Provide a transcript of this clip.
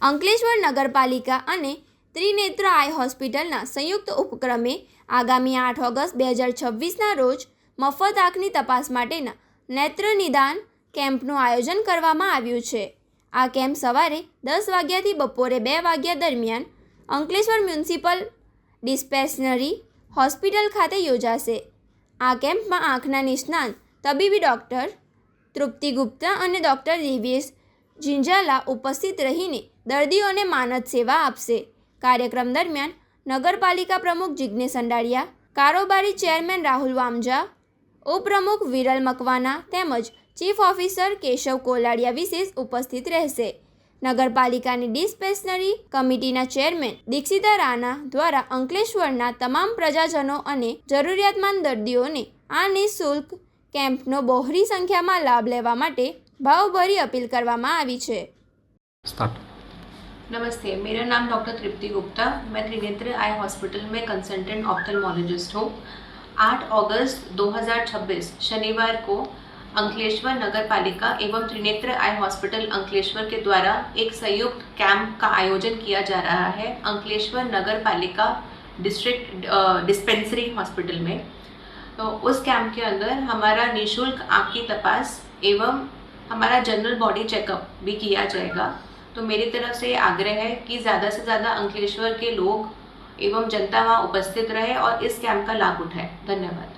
અંકલેશ્વર નગરપાલિકા અને ત્રિનેત્ર આઈ હોસ્પિટલના સંયુક્ત ઉપક્રમે આગામી 8 ઓગસ્ટ 2026ના રોજ મફત આંખની તપાસ માટેના નેત્ર નિદાન કેમ્પનું આયોજન કરવામાં આવ્યું છે. આ કેમ્પ સવારે 10 વાગ્યાથી બપોરે 2 વાગ્યા દરમિયાન અંકલેશ્વર મ્યુનિસિપલ ડિસ્પેન્સરી હોસ્પિટલ ખાતે યોજાશે. આ કેમ્પમાં આંખના નિષ્ણાત તબીબી ડૉક્ટર તૃપ્તિ ગુપ્તા અને ડૉક્ટર દિવ્યેશ ઝીંઝાલા ઉપસ્થિત રહીને દર્દીઓને માનદ સેવા આપશે. કાર્યક્રમ દરમિયાન નગરપાલિકા પ્રમુખ જિજ્ઞેશ અંડાળિયા, કારોબારી ચેરમેન રાહુલ વામજા, ઉપપ્રમુખ વિરલ મકવાના તેમજ ચીફ ઓફિસર કેશવ કોલાડિયા વિશેષ ઉપસ્થિત રહેશે. નગરપાલિકાની ડિસ્પેન્સરી કમિટીના ચેરમેન દીક્ષિતા રાણા દ્વારા અંકલેશ્વરના તમામ પ્રજાજનો અને જરૂરિયાતમંદ દર્દીઓને આ નિઃશુલ્ક કેમ્પનો બહોળી સંખ્યામાં લાભ લેવા માટે ભાવભરી अपील કરવામાં આવી છે. नमस्ते, मेरा नाम डॉक्टर तृप्ति गुप्ता, मैं त्रिनेत्र आई हॉस्पिटल में कंसल्टेंट ऑप्थेल्मोलॉजिस्ट हूँ. 8 अगस्त 2026 शनिवार को अंकलेश्वर नगर पालिका एवं त्रिनेत्र आई हॉस्पिटल अंकलेश्वर के द्वारा एक संयुक्त कैंप का आयोजन किया जा रहा है अंकलेश्वर नगर पालिका डिस्ट्रिक्ट डिस्पेंसरी हॉस्पिटल में. तो उस कैंप के अंदर हमारा निःशुल्क आँख की तपास एवं हमारा जनरल बॉडी चेकअप भी किया जाएगा. तो मेरी तरफ से आग्रह है कि ज़्यादा से ज़्यादा अंकलेश्वर के लोग एवं जनता वहाँ उपस्थित रहे और इस कैंप का लाभ उठाए. धन्यवाद.